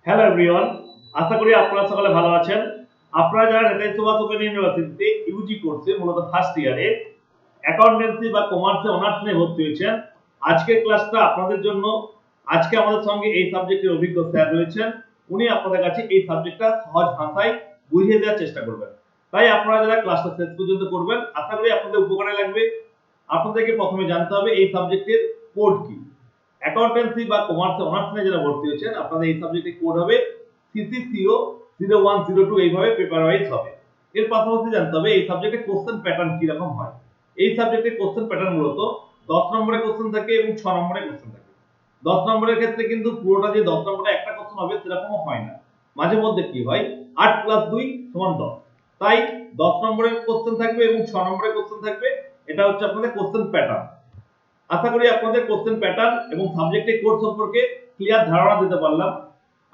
Hello everyone, আশা করি আপনারা সকলে ভালো আছেন। আপনারা যারা নেতাজি সুভাষ ওপেন ইউনিভার্সিটিতে ইউজি কোর্সে মূলত ফার্স্ট ইয়ারে অ্যাকাউন্টেন্সি বা কমার্সে অনার্স নিয়ে ভর্তি হয়েছেন, আজকের ক্লাসটা আপনাদের জন্য। আজকে আমাদের সঙ্গে এই সাবজেক্টের অভিজ্ঞ স্যার রয়েছেন। উনি আপনাদের কাছে এই সাবজেক্টটা সহজ ভাষায় বুঝিয়ে দেওয়ার চেষ্টা করবেন। তাই আপনারা যারা ক্লাসটা শেষ পর্যন্ত করবেন, আশা করি আপনাদের উপকারে লাগবে। আপনাদেরকে প্রথমে জানতে হবে এই সাবজেক্টের কোড কি। অ্যাকাউন্টেন্সি বা কমার্সে অনার্স নিয়ে যারা ভর্তি হয়েছেন, আপনাদের এই সাবজেক্টের কোড হবে সিসিসিও 0102, এইভাবে পেপার ওয়াইজ হবে। এর পাশাপাশি জানতে হবে এই সাবজেক্টে কোশ্চেন প্যাটার্ন কি রকম হয়। এই সাবজেক্টে কোশ্চেন প্যাটার্ন মূলত 10 নম্বরের কোশ্চেন থাকে এবং 6 নম্বরের কোশ্চেন থাকে। 10 নম্বরের ক্ষেত্রে কিন্তু পুরোটা যে 10 নম্বরে একটা কোশ্চেন হবে সেরকমও হয় না। মাঝে মধ্যে কি হয়, 8 + 2 = 10। তাই 10 নম্বরের কোশ্চেন থাকবে এবং 6 নম্বরের কোশ্চেন থাকবে। এটা হচ্ছে আপনাদের কোশ্চেন প্যাটার্ন। আশা করি আপনাদের কোশ্চেন প্যাটার্ন এবং সাবজেক্টের কোড সম্পর্কে ক্লিয়ার ধারণা দিতে পারলাম।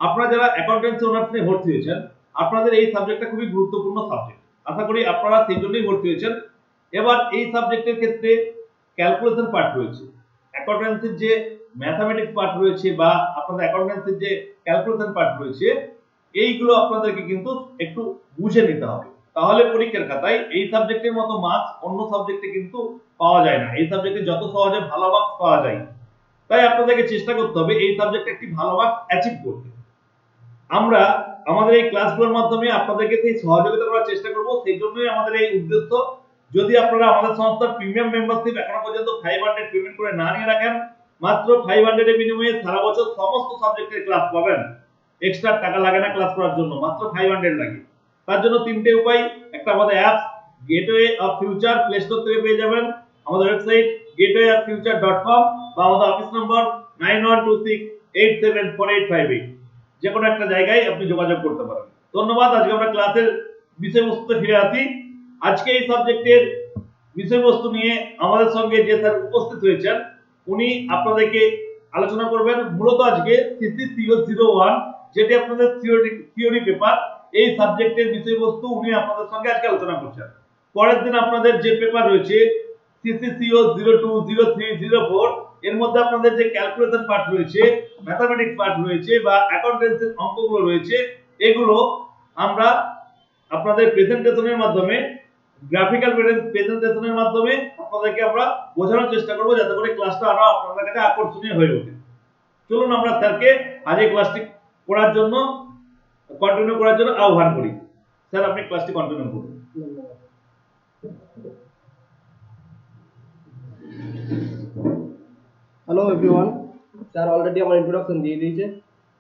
আপনারা যারা অ্যাকাউন্টেন্সি অনার্স নিয়ে ভর্তি হয়েছেন, আপনাদের এই সাবজেক্টটা খুবই গুরুত্বপূর্ণ সাবজেক্ট। আশা করি আপনারা সেই জন্যই ভর্তি হয়েছেন। এবার এই সাবজেক্টের ক্ষেত্রে ক্যালকুলেশন পার্ট রয়েছে। অ্যাকাউন্টেন্সির যে ম্যাথমেটিক্স পার্ট রয়েছে বা আপনাদের অ্যাকাউন্টেন্সির যে ক্যালকুলেশন পার্ট রয়েছে, এইগুলো আপনাদেরকে কিন্তু একটু বুঝে নিতে হবে। তাহলে পরীক্ষার খাতায় এই সাবজেক্টের মতো মার্কস অন্য সাবজেক্টে কিন্তু পাওয়া যায় না। এই সাবজেক্টে যত সহজে ভালো মার্কস পাওয়া যায়, তাই আপনাদেরকে চেষ্টা করতে হবে এই সাবজেক্টে একটি ভালো মার্কস অ্যাচিভ করতে। আমরা আমাদের এই ক্লাসগুলোর মাধ্যমে আপনাদেরকে সেই সহযোগিতা করার চেষ্টা করব, সেই জন্যই আমাদের এই উদ্দেশ্য। যদি আপনারা আমাদের সংস্থার প্রিমিয়াম মেম্বারশিপ এখনো পর্যন্ত 500 পেমেন্ট করে না নিয়ে রাখেন, মাত্র 500 এর বিনিময়ে সারা বছর সমস্ত সাবজেক্টের ক্লাস পাবেন। এক্সট্রা টাকা লাগে না ক্লাস করার জন্য, মাত্র 500 লাগে। তার জন্য তিনটে উপায়। একটা আমাদের apps gateway of future, play store থেকে পেয়ে যাবেন। আমাদের ওয়েবসাইট gatewayoffuture.com বা আমাদের অফিস নম্বর 9126874858, যে কোনো একটা জায়গায় আপনি যোগাযোগ করতে পারেন। ধন্যবাদ। আজকে আমরা ক্লাসের বিষয়বস্তুতে ফিরে আসি। আজকে এই সাবজেক্টের বিষয়বস্তু নিয়ে আমাদের সঙ্গে যে স্যার উপস্থিত হয়েছেন, উনি আপনাদেরকে আলোচনা করবেন। মূলত আজকে সিসিসিও 01, যেটি আপনাদের থিওরি পেপার, এই সাবজেক্টের বিষয়বস্তু উনি আপনাদের সঙ্গে আজকে আলোচনা করছেন। পরের দিন আপনাদের যে পেপার রয়েছে সিসিসিও 02, 03, 04, এর মধ্যে আপনাদের যে ক্যালকুলেশন পার্ট রয়েছে, ম্যাথমেটিক্স পার্ট রয়েছে বা অ্যাকাউন্টেন্সির অঙ্কগুলো রয়েছে, এগুলো আমরা আপনাদের প্রেজেন্টেশনের মাধ্যমে, গ্রাফিক্যাল প্রেজেন্টেশনের মাধ্যমে আপনাদেরকে আমরা বোঝানোর চেষ্টা করব, যাতে করে ক্লাসটা আরো আপনাদের কাছে আকর্ষণীয় হয়ে ওঠে। চলুন আমরা স্যারকে আজ এই ক্লাসটি কন্টিনিউ করার জন্য আহ্বান করি। স্যার, আপনি ক্লাসটি কন্টিনিউ করুন। হ্যালো এভরিওয়ান, স্যার অলরেডি আমার ইন্ট্রোডাকশন দিয়ে দিয়েছে,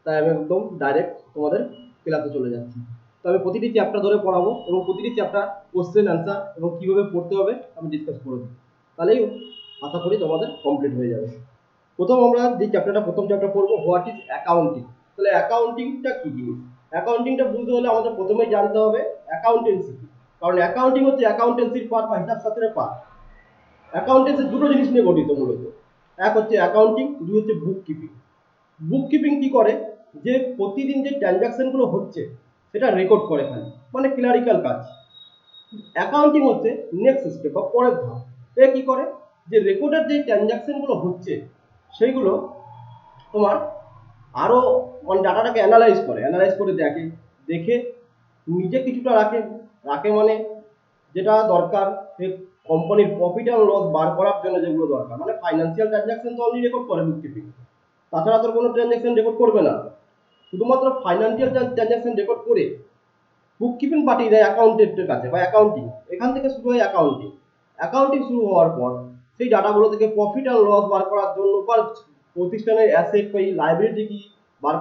তাই আমি একদম ডাইরেক্ট তোমাদের ক্লাসে চলে যাচ্ছি। তো আমি প্রতিটি চ্যাপ্টার ধরে পড়াবো এবং প্রতিটি চ্যাপ্টার কোশ্চেন অ্যান্সার এবং কীভাবে পড়তে হবে আমি ডিসকাস করে দেবো। তাহলেই আশা করি তোমাদের কমপ্লিট হয়ে যাবে। আমরা যে প্রথম চ্যাপ্টার পড়বো, হোয়াট ইজ অ্যাকাউন্টিং। তাহলে অ্যাকাউন্টিংটা কী জিনিস? অ্যাকাউন্টিংটা বুঝতে হলে আমাদের প্রথমেই জানতে হবে অ্যাকাউন্টেন্সি কী। কারণ অ্যাকাউন্টিং হচ্ছে অ্যাকাউন্টেন্সির পার্ট বা হিসাব শাস্ত্রের পার্ট। অ্যাকাউন্টেন্সি দুটো জিনিস নিয়ে গঠিত মূলত। এক হচ্ছে অ্যাকাউন্টিং, দুই হচ্ছে বুক কিপিং। বুক কিপিং কি করে, যে প্রতিদিন যে ট্রানজাকশনগুলো হচ্ছে সেটা রেকর্ড করে খালি, মানে ক্লারিক্যাল কাজ। অ্যাকাউন্টিং হচ্ছে নেক্সট স্টেপ বা পরের ধাপ। এ কি করে, যে রেকর্ডের যে ট্রানজাকশনগুলো হচ্ছে সেইগুলো তোমার আরো মানে ডাটাটাকে অ্যানালাইজ করে দেখে, দেখে নিজে কিছুটা রাখে রাখে মানে যেটা দরকার কোম্পানির প্রফিট অ্যান্ড লস বার করার জন্য, যেগুলো দরকার মানে ফাইন্যান্সিয়াল ট্রানজাকশন তো অলরেডি রেকর্ড করে বুক কিপিং, তাছাড়া তো কোনো ট্রানজাকশন রেকর্ড করবে না। শুধুমাত্র ফাইন্যান্সিয়াল ট্রানজাকশন রেকর্ড করে বুক কিপিং পাঠিয়ে দেয় অ্যাকাউন্টেন্টের কাছে বা অ্যাকাউন্টিং। এখান থেকে শুরু হয় অ্যাকাউন্টিং। অ্যাকাউন্টিং শুরু হওয়ার পর সেই ডাটাগুলো থেকে প্রফিট অ্যান্ড লস বার করার জন্য বা প্রতিষ্ঠানের অ্যাসেট বা লাইবিলিটি কি বার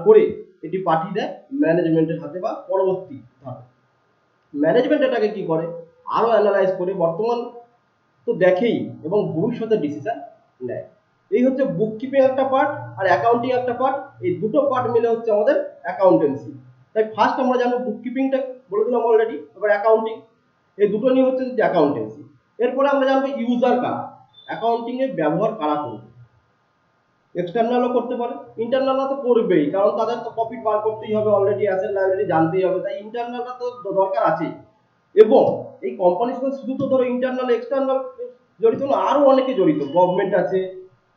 করে এটি পাঠিয়ে দেয় ম্যানেজমেন্টের হাতে বা পরবর্তী ধাপে। ম্যানেজমেন্ট এটাকে কি করে, আরো অ্যানালাইজ করে বর্তমান তো দেখেই এবং ভবিষ্যতের ডিসিশন নেয়। এই হচ্ছে বুক কিপিং একটা পার্ট আর অ্যাকাউন্টিং একটা পার্ট। এই দুটো পার্ট মিলে হচ্ছে আমাদের অ্যাকাউন্টেন্সি। তাই ফার্স্ট আমরা জানবো বুক কিপিংটা, বলে দিলাম অলরেডি, এবার অ্যাকাউন্টিং। এই দুটো নিয়ে হচ্ছে অ্যাকাউন্টেন্সি। এরপরে আমরা জানবো ইউজার কারা, অ্যাকাউন্টিং এর ব্যবহার কারা করবে। এক্সটার্নালও করতে পারে, ইন্টারনালও তো করবেই, কারণ তাদের তো প্রফিট বার করতেই হবে, অলরেডি অ্যাসেট লাইবিলিটি জানতেই হবে, তাই ইন্টারনালটা তো দরকার আছে। এবং এই কোম্পানির সাথে শুধু তো ধরো ইন্টারনাল এক্সটার্নাল জড়িত না, আরো অনেকে জড়িত। গভর্নমেন্ট আছে,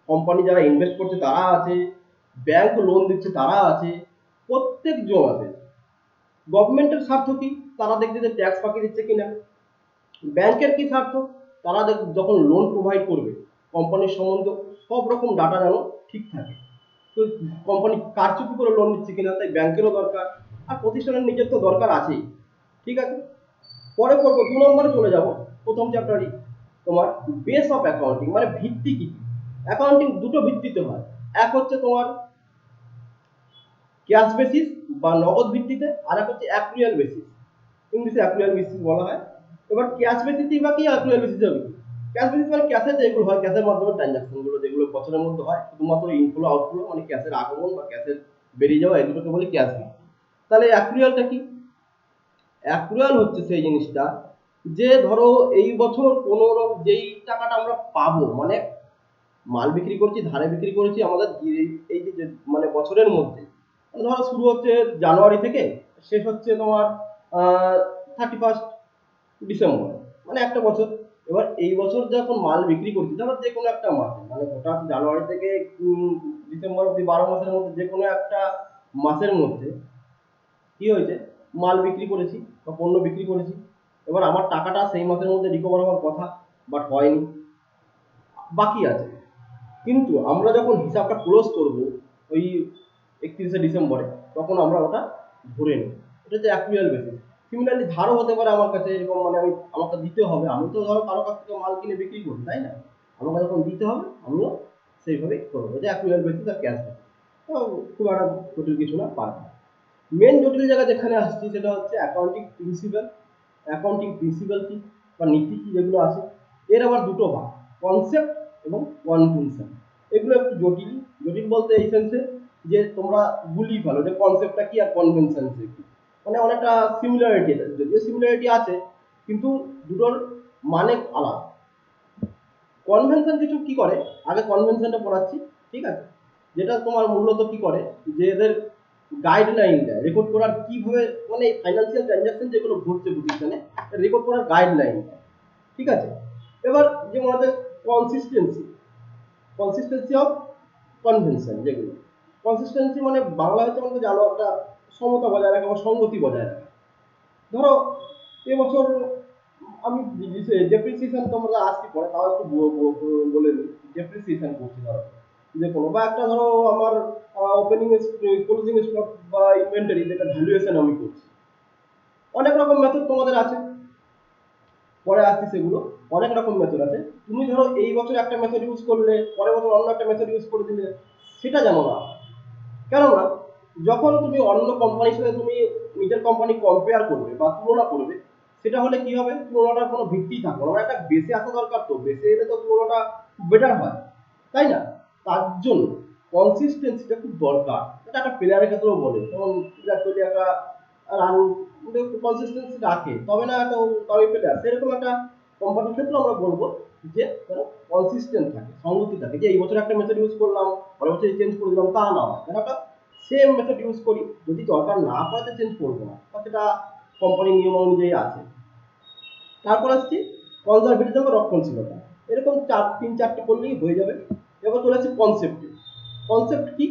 কোম্পানি যারা ইনভেস্ট করছে তারা আছে, ব্যাংক লোন দিচ্ছে তারা আছে, প্রত্যেকজন আছে। গভর্নমেন্টের স্বার্থ কি, তারা দেখছে যে ট্যাক্স ফাঁকি দিচ্ছে কিনা। ব্যাংকের কি স্বার্থ, তারা যখন লোন প্রোভাইড করবে কোম্পানির সম্বন্ধে সব রকম ডাটা যেন ঠিক থাকে। তো কোম্পানি কারচুপি করে লোন দিচ্ছে কিনা, তাই ব্যাংকেরও দরকার, আর প্রতিষ্ঠানের নিজের তো দরকার আছেই। ঠিক আছে, পরে করবো 2 নম্বরে চলে যাব। প্রথম চ্যাপ্টারই তোমার বেস অফ অ্যাকাউন্টিং, মানে ভিত্তি কি। অ্যাকাউন্টিং দুটো ভিত্তিতে হয়, এক হচ্ছে তোমার ক্যাশ বেসিস বা নগদ ভিত্তিতে, আর এক হচ্ছে অ্যাক্রুয়াল বেসিস, ইংলিশে অ্যাক্রুয়াল বেসিস বলা হয়। এবার ক্যাশ বেসিসই বা কি, অ্যাক্রুয়াল বেসিস হবে কি। ক্যাশ বেসিস মানে ক্যাশে যেগুলো হয়, ক্যাশের মাধ্যমে ট্রানজাকশন গুলো যেগুলো বছরের মধ্যে হয়, শুধুমাত্র ইনফ্লো আউটফ্লো, মানে ক্যাশের আগমন বা ক্যাশের বেরিয়ে যাওয়া, এগুলোকে বলি ক্যাশ বেসিস। তাহলে অ্যাক্রুয়ালটা কি, অ্যাক্রুয়াল হচ্ছে সেই জিনিসটা যে ধরো এই বছর কোনো যেই টাকাটা আমরা পাবো, মানে মাল বিক্রি করছি, ধারে বিক্রি করেছি আমাদের এই যে মানে বছরের মধ্যে, মানে ধরো শুরু হচ্ছে জানুয়ারি থেকে, শেষ হচ্ছে তোমার 31 ডিসেম্বর, মানে একটা বছর। এবার এই বছর যখন মাল বিক্রি করছি, ধরো যে কোনো একটা মাসে, মানে গোটা জানুয়ারি থেকে ডিসেম্বর অব্দি 12 মাসের মধ্যে যে কোনো একটা মাসের মধ্যে কি হয়েছে, মাল বিক্রি করেছি বা পণ্য বিক্রি করেছি। এবার আমার টাকাটা সেই মাসের মধ্যে রিকভার হওয়ার কথা, বাট হয়নি, বাকি আছে। কিন্তু আমরা যখন হিসাবটা ক্লোজ করব ওই 31 ডিসেম্বরে, তখন আমরা ওটা ধরে নিই, এটা হচ্ছে অ্যাকুয়াল বেসিস। সিমিলারলি ধারও হতে পারে আমার কাছে, এরকম মানে আমাকে দিতে হবে, আমি তো ধরো কারো কাছ থেকে মাল কিনে বিক্রি করি, তাই না, আমাকে যখন দিতে হবে আমিও সেইভাবেই করবো, যে অ্যাকুয়াল বেসিস আর ক্যাশ বেসিস। খুব একটা জটিল কিছু না, পারবে। মেন জটিল জায়গা যেখানে আসছি সেটা হচ্ছে অ্যাকাউন্টিং প্রিন্সিপাল। অ্যাকাউন্টিং প্রিন্সিপাল কি বা নীতি কি যেগুলো আছে, এর আবার দুটো ভাগ, কনসেপ্ট এবং কনভেনশন। এগুলো একটু জটিল, জটিল বলতে এই সেন্সে যে তোমরা গুলিয়ে ফেলো যে কনসেপ্টটা কি আর কনভেনশন কি, মানে অনেকটা সিমিলারিটি, যদিও সিমিলারিটি আছে কিন্তু দুটোর মানে আলাদা। কনভেনশন কিছু কি করে, আগে কনভেনশনটা পড়াচ্ছি, ঠিক আছে। যেটা তোমার মূলত কি করে, যে এদের গাইডলাইন দেয় রেকর্ড করার কিভাবে, মানে ফাইন্যান্সিয়াল ট্রানজাকশন যেগুলো ঘটছে প্রতিষ্ঠানে, রেকর্ড করার গাইডলাইন দেয়, ঠিক আছে। এবার যেমন আমাদের কনসিস্টেন্সি, কনসিস্টেন্সি অফ কনভেনশন, যেগুলো কনসিস্টেন্সি মানে বাংলা হচ্ছে আমাদের জানো একটা সমতা বজায় রাখা বা সঙ্গতি বজায় রাখা। ধরো এবছর আমি ডেপ্রিসিয়েশন, তোমরা আসতে পরে তাও একটু বলে নিই, ডেপ্রিসিয়েশন করছি ধরো যে কোনো, বা একটা ধরো আমার ওপেনিং ক্লোজিং স্টক বা ইনভেন্টরি যেটা ভ্যালুয়েশন আমি করছি, অনেক রকম মেথড তোমাদের আছে, পরে আসছি সেগুলো। অনেক রকম মেথড আছে, তুমি ধরো এই বছর একটা মেথড ইউজ করলে, পরের বছর অন্য একটা মেথড ইউজ করে দিলে, সেটা জানো না। কেননা যখন তুমি অন্য কোম্পানির সাথে তুমি নিজের কোম্পানি কম্পেয়ার করবে বা তুলনা করবে, সেটা হলে কি হবে, তুলনাটার কোনো ভিত্তি থাকবে না, একটা বেসে আসা দরকার, তো বেসে এলে তো তুলনাটা বেটার হয়, তাই না। তার জন্য কনসিস্টেন্সিটা খুব দরকার। এটা একটা প্লেয়ারের ক্ষেত্রেও বলে, যেমন বিরাট কোহলি একটা রান কনসিস্টেন্সি রাখে, তবে না তো তবে প্লেয়ার, সেরকম একটা কোম্পানির ক্ষেত্রে আমরা বলবো যে কনসিস্টেন্ট থাকে, সংগতি থাকে, যে এই বছর একটা মেথড ইউজ করলাম, পরের বছর চেঞ্জ করে দিলাম, তা না হয়, যেন একটা সেম মেথড ইউজ করি, যদি দরকার না পড়ে চেঞ্জ করবো না, সেটা কোম্পানির নিয়ম অনুযায়ী আছে। তারপর আসছি কনজারভেটিজম বা রক্ষণশীলতা, এরকম 3-4টে করলেই হয়ে যাবে। এবার চলে আসছে কনসেপ্ট। কনসেপ্ট কি,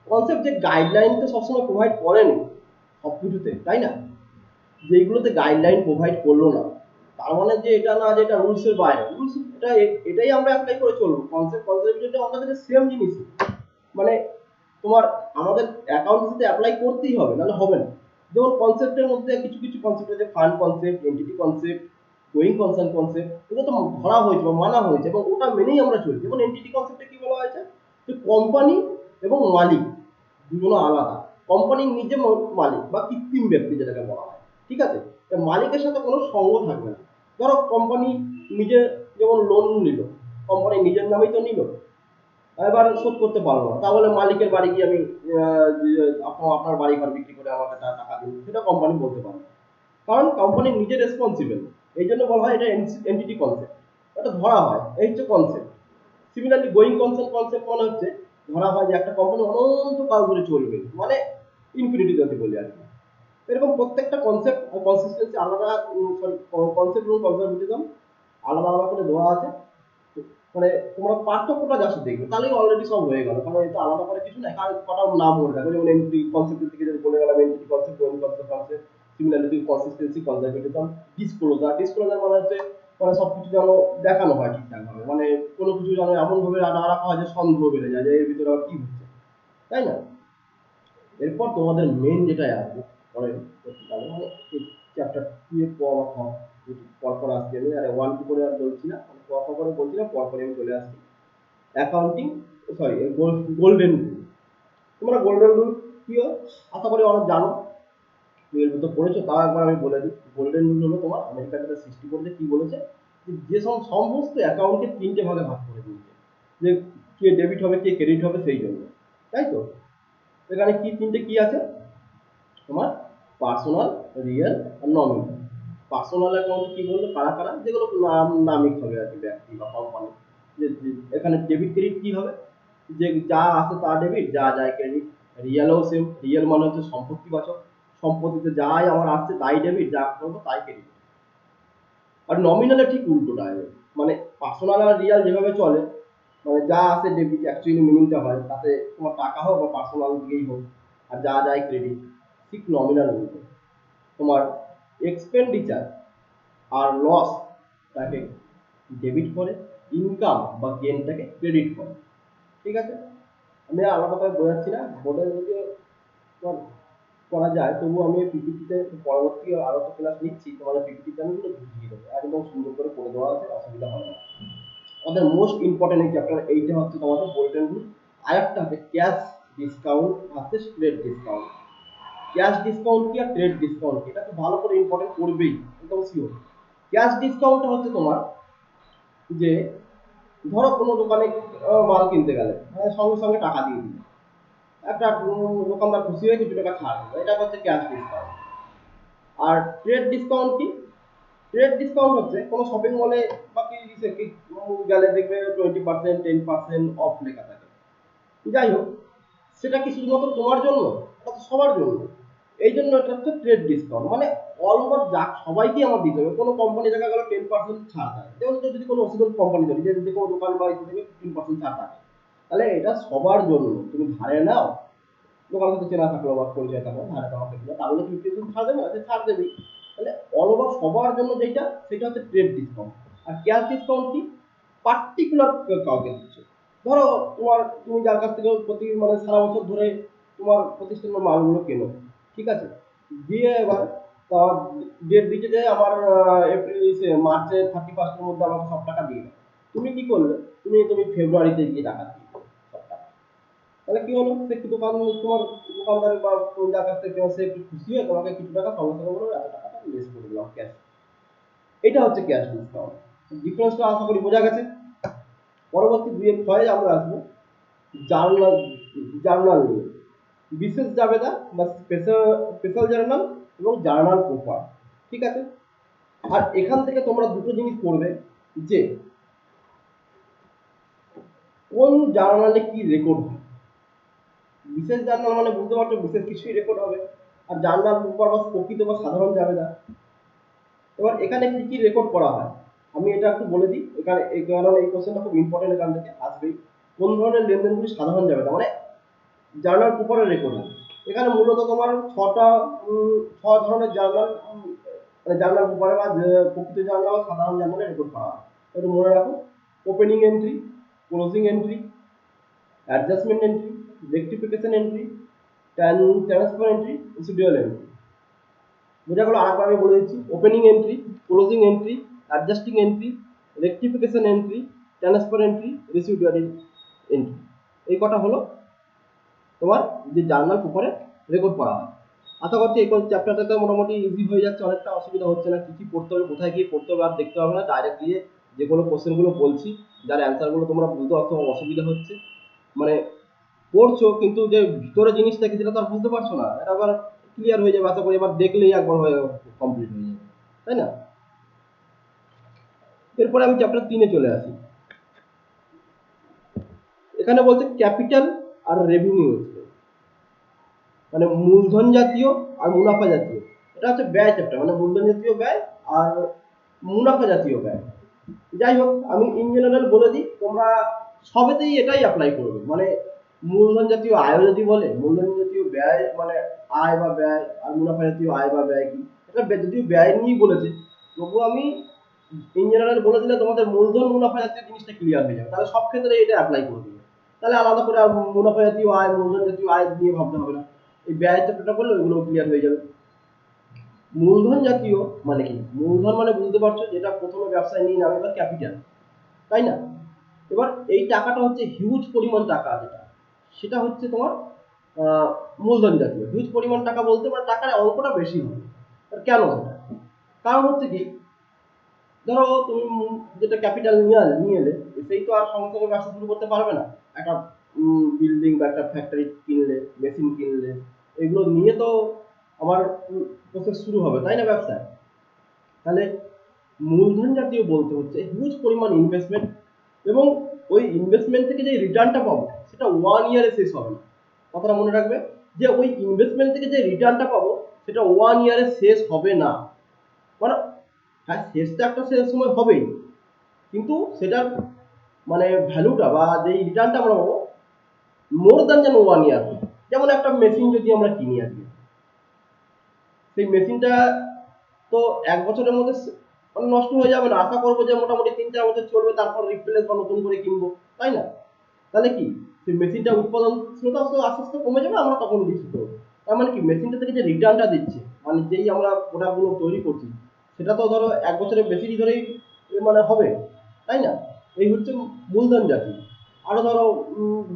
কনসেপ্ট যে গাইডলাইন তো সবসময় প্রোভাইড করেনি সব কিছুতে, তাই না, যেগুলোতে গাইডলাইন প্রোভাইড করলো না, তার মানে যে এটা না যে এটা রুলসের বাইরে, রুলস এটা এটাই আমরা অ্যাপ্লাই করে চলবো। কনসেপ্ট কনসেপ্ট আমাদের কাছে সেম জিনিস, মানে তোমার আমাদের অ্যাকাউন্টেন্সিতে অ্যাপ্লাই করতেই হবে, নাহলে হবে না। যেমন কনসেপ্টের মধ্যে কিছু কিছু কনসেপ্ট আছে, fund concept, entity concept, going concern concept, এগুলো তো ধরা হয়েছে বা মানা হয়েছে এবং ওটা মেনেই আমরা চলছি। যেমন এন্টিটি কনসেপ্টে কি বলা হয়েছে, যে কোম্পানি এবং মালিক দুটো আলাদা। কোম্পানি নিজে মালিক বা কৃত্রিম ব্যক্তি যেটাকে বলা হয়, ঠিক আছে। মালিকের সাথে কোনো সঙ্গ থাকবে না। ধরো কোম্পানি নিজে যেমন লোন নিল, কোম্পানি নিজের নামেই তো নিল, এবার শোধ করতে পারলো না, তাহলে মালিকের বাড়ি গিয়ে আমি আপনার বাড়ি ঘর বিক্রি করে আমাকে টাকা দিন, সেটা কোম্পানি বলতে পারে, কারণ কোম্পানি নিজে রেসপন্সিবল। এই জন্য বলা হয় এটা এন্টিটি কনসেপ্ট, এটা ধরা হয়, এই হচ্ছে concept. Similarly going concern concept মানে হচ্ছে ধরা হয় যে একটা কোম্পানি অনন্ত কাল ধরে চলবে, মানে ইনফিনিটি যদি বলি আর কি। এরকম প্রত্যেকটা কনসেপ্ট আর কনসিস্টেন্সি আলাদা, সরি, কনসেপ্ট এবং কনজারভেটিজম আলাদা আলাদা করে দেওয়া আছে। মানে তোমরা পার্থক্যটা জাস্ট দেখবে, তাহলেই অলরেডি সব হয়ে গেল। কারণ এটা আলাদা করে কিছু নাই, কারণ কটা নাম মনে রাখবে, যেমন এন্ট্রি কনসেপ্টের থেকে যদি বলে গেলাম এন্ট্রি কনসেপ্ট, ওয়েন concept concept, similarity, consistency, conservatism, disclosure. Disclosure মানে হচ্ছে মানে সবকিছু যেন দেখানো হয় ঠিকঠাক ভাবে, মানে কোনো কিছু যেন এমন ভাবে না রাখা হয় যে সন্দেহ বেড়ে যায় যে এর ভিতরে আর কি হচ্ছে, তাই না? এরপর তোমাদের মেন যেটাই আসবে পরে মানে চ্যাপ্টার 2 এর ক বা খ পরপর আসছে, আমি আর 1 2 করে আর বলছি না, মানে ক খ করে বলছি না, পরপর আমি চলে আসছি। Accounting, sorry, golden rule. তোমরা গোল্ডেন রুল কি হয় আশা করি অনেক জানো, টুয়েলভে তো পড়েছো, তাও একবার আমি বলে দিই। গোল্ডেন রুল হলো তোমার আমেরিকা যেটা সৃষ্টি করেছে, কি বলেছে যে সমস্ত অ্যাকাউন্টকে 3টে ভাগে ভাগ করে দিয়েছে, যে কে ডেবিট হবে কে ক্রেডিট হবে সেই জন্য, তাই তো? এখানে কি 3টে কি আছে তোমার? পার্সোনাল, রিয়েল আর নমিনাল। পার্সোনাল অ্যাকাউন্ট কি বললো, কারা কারা, যেগুলো নামিক হবে আর কি, ব্যক্তি বা কোম্পানি। এখানে ডেবিট ক্রেডিট কি হবে, যে যা আসে তা ডেবিট, যা যায় ক্রেডিট। রিয়েলও সেম, রিয়েল মানে হচ্ছে সম্পত্তিবাচক, সম্পত্তিতে যাই আমার আসছে তাই ডেবিট, যা করবো তাই ক্রেডিট। আর নমিনালে ঠিক উল্টোটা, মানে পার্সোনাল আর রিয়েল যেভাবে চলে, মানে যা আসে ডেবিট, অ্যাকচুয়ালি মিনিংটা হয় তাতে তোমার টাকা হোক বা পার্সোনাল দিকেই হোক, আর যা যায় ক্রেডিট। ঠিক নমিনাল উল্টো, তোমার এক্সপেন্ডিচার আর লস তাকে ডেবিট করে, ইনকাম বা গেনটাকে ক্রেডিট করে, ঠিক আছে? আমি আলাদাভাবে বোঝাচ্ছি না, বোর্ডে যদিও করা যায়, তবুও আমি পিপিটিতে পরবর্তী আরো তো ক্লাস নিচ্ছি, তোমাদের পিপিটিতে আমি এগুলো বুঝিয়ে দেবো, একদম সুন্দর করে করে দেওয়া আছে, অসুবিধা হবে না। আমাদের মোস্ট ইম্পর্টেন্ট এই চ্যাপ্টার এইটা হচ্ছে তোমাদের গোল্ডেন রুল। আরেকটা আছে cash discount versus trade discount. Cash discount কি আর ট্রেড ডিসকাউন্ট কি, এটা তো ভালো করে ইম্পর্টেন্ট করবেই, একদম শিওর। ক্যাশ ডিসকাউন্টটা হচ্ছে তোমার যে ধরো কোনো দোকানে মাল কিনতে গেলে সঙ্গে সঙ্গে টাকা দিয়ে দিবে, একটা দোকানদার খুশি হয়ে কিছু টাকা ছাড় দিবে, এটা হচ্ছে ক্যাশ ডিসকাউন্ট। আর ট্রেড ডিসকাউন্ট কি? ট্রেড ডিসকাউন্ট হচ্ছে কোনো শপিং মলে বা কি গেলে দেখবে 20%, 10% অফ লেখা থাকে, যাই হোক, সেটা কি শুধুমাত্র তোমার জন্য? এটা তো সবার জন্য। এই জন্য এটা হচ্ছে ট্রেড ডিসকাউন্ট, মানে অল ওভার যা সবাইকে আমার দিতে হবে। কোনো কোম্পানি দেখা গেল 10% ছাড় দেয়, যেমন যদি কোনো ওষুধের কোম্পানি ধরি, যে যদি কোনো দোকান বা ইসে থেকে 15% ছাড় থাকে, তাহলে এটা সবার জন্য। তুমি ধারে নাও, দোকানের সাথে চেনা থাকলো বা পরিচয় থাকলো, ধারে তোমাকে দিল, তাহলে 50% ছাড় দেবে না, সে ছাড় দেবেই। তাহলে অল ওভার সবার জন্য যেটা, সেটা হচ্ছে ট্রেড ডিসকাউন্ট। আর ক্যাশ ডিসকাউন্ট কি? পার্টিকুলার কাউকে দিচ্ছে। ধরো তুমি যার কাছ থেকে প্রতি মানে সারা বছর ধরে তোমার প্রতিষ্ঠানের মালগুলো কেনো, ঠিক আছে, দিয়ে এবার তার ডেট দিচ্ছে যে আমার এপ্রিল মার্চের 31 মধ্যে আমাকে সব টাকা দিয়ে দাও। তুমি কি করলে, তুমি ফেব্রুয়ারিতে গিয়ে টাকা দিয়ে দাও সব টাকা। তাহলে কি হলো, সে একটু তোমার দোকানদার বা যার কাছ থেকে সে একটু খুশি হয়ে তোমাকে কিছু টাকা সঙ্গে সঙ্গে বলো এত টাকাটা লেস করে দিলাম ক্যাশ। এটা হচ্ছে ক্যাশ ডিসকাউন্ট। ডিফারেন্সটা আশা করি বোঝা গেছে। পরবর্তী 2-6 আমরা আসবো জার্নাল, জার্নাল নিয়ে। বিশেষ জাবেদা বা স্পেশাল জার্নাল এবং জার্নাল প্রপার, ঠিক আছে? আর এখান থেকে তোমরা দুটো জিনিস পড়বে, যে কোন জার্নালে কি রেকর্ড হয়। বিশেষ জার্নাল মানে বুঝতে পারছো বিশেষ কিছুই রেকর্ড হবে, আর জার্নাল প্রপার বা প্রকৃত বা সাধারণ জাবেদা। এবার এখানে কি কি রেকর্ড করা হয় আমি এটা একটু বলে দিই, এখানে এই কারণে এই কোশ্চেনটা খুব ইম্পর্টেন্ট, এখান থেকে আসবেই। কোন ধরনের লেনদেনগুলি সাধারণ জাবেদা, মানে জার্নাল পেপারে রেকর্ড হয়। এখানে মূলত তোমার ছ ধরনের জার্নাল, জার্নাল পেপারে বা প্রকৃত জার্নাল বা সাধারণ জার্নালে রেকর্ড করা হয়। একটু মনে রাখো: opening entry, closing entry, adjustment entry, rectification entry, transfer entry, residual entry. বোঝা গেল? আরেকবার আমি বলে দিচ্ছি: opening entry, closing entry, adjusting entry, rectification entry, transfer entry, residual entry. এই কটা হলো তোমার যে জার্নাল পেপারে রেকর্ড করা হয়। আশা করছি এই চ্যাপ্টারটাতে মোটামুটি ইজি হয়ে যাচ্ছে, অনেকটা অসুবিধা হচ্ছে না। কি কি পড়তে হবে, কোথায় গিয়ে পড়তে হবে আর দেখতে হবে না, ডাইরেক্ট গিয়ে যে কোনো কোশ্চেনগুলো বলছি যার অ্যান্সারগুলো তোমরা বুঝতে অসুবিধা হচ্ছে, মানে পড়ছো কিন্তু যে ভিতরে জিনিসটা কি সেটা তো আর বুঝতে পারছো না, এটা আবার ক্লিয়ার হয়ে যাবে আশা করি, এবার দেখলেই একবার হয়ে কমপ্লিট হয়ে যাবে, তাই না? এরপরে আমি চ্যাপ্টার 3-এ চলে আসি। এখানে বলছে ক্যাপিটাল আর রেভিনিউ, মানে মূলধন জাতীয় আর মুনাফা জাতীয়। এটা হচ্ছে ব্যয় চ্যাপ্টার, মানে মূলধন জাতীয় ব্যয় আর মুনাফা জাতীয় ব্যয়। যাই হোক, আমি ইন জেনারেল বলে দিই, তোমরা সবেতেই এটাই অ্যাপ্লাই করবে। মানে মূলধন জাতীয় আয় যদি বলে, মূলধন জাতীয় ব্যয় মানে আয় বা ব্যয়, আর মুনাফা জাতীয় আয় বা ব্যয় কি, এটা যদিও ব্যয় নিয়েই বলেছে, তবুও আমি ইন জেনারেল বলে দিলে তোমাদের মূলধন মুনাফা জাতীয় জিনিসটা ক্লিয়ার হয়ে যাবে, তাহলে সব ক্ষেত্রে এটা অ্যাপ্লাই করে দিবে। তাহলে আলাদা করে আর মুনাফা জাতীয় আয়, মূলধন জাতীয় আয় নিয়ে ভাবতে হবে না, এই ব্যয় চ্যাপ্টারটা করলে ওইগুলো ক্লিয়ার হয়ে যাবে। মূলধন জাতীয় মানে কি? মূলধন মানে বুঝতে পারছো, যেটা প্রথমে ব্যবসায় নিয়ে নামে বা ক্যাপিটাল, তাই না? এবার এই টাকাটা হচ্ছে হিউজ পরিমাণ টাকা, যেটা সেটা হচ্ছে তোমার মূলধন জাতীয়। হিউজ পরিমাণ টাকা বলতে মানে টাকার অঙ্কটা বেশি হবে। আর কেন সেটা? কারণ হচ্ছে কি, ধরো তুমি যেটা ক্যাপিটাল নিয়ে এলে, সেই তো আর সঙ্গে সঙ্গে ব্যবসা শুরু করতে পারবে না। একটা বিল্ডিং বা একটা ফ্যাক্টরি কিনলে, মেশিন কিনলে, এগুলো নিয়ে তো আমার প্রসেস শুরু হবে, তাই না, ব্যবসায়? তাহলে মূলধন জাতীয় বলতে হচ্ছে হিউজ পরিমাণ ইনভেস্টমেন্ট, এবং ওই ইনভেস্টমেন্ট থেকে যে রিটার্নটা পাবো সেটা 1 ইয়ারে শেষ হবে না। কথাটা মনে রাখবে, যে ওই ইনভেস্টমেন্ট থেকে যে রিটার্নটা পাবো সেটা 1 ইয়ারে শেষ হবে না। মানে হ্যাঁ, শেষ তো একটা শেষ সময় হবেই, কিন্তু সেটার মানে ভ্যালুটা বা যে রিটার্নটা আমরা পাবো মোর দ্যান যেন 1 ইয়ার। যেমন একটা মেশিন যদি আমরা কিনি আজকে, সেই মেশিনটা তো 1 বছরের মধ্যে মানে নষ্ট হয়ে যাবে না। আশা করবো যে মোটামুটি 3-4 বছর চলবে, তারপর রিপ্লেস বা নতুন করে কিনবো, তাই না? তাহলে কি, সেই মেশিনটা উৎপাদনশীলতা আস্তে আস্তে কমে যাবে, আমরা তখন বিক্রি করবো। তার মানে কি, মেশিনটা থেকে যে রিটার্নটা দিচ্ছে, মানে যেই আমরা প্রোডাক্টগুলো তৈরি করছি, সেটা তো ধরো 1 বছরের বেশি ধরেই মানে হবে, তাই না? এই হচ্ছে মূলধন জাতি। আরো ধরো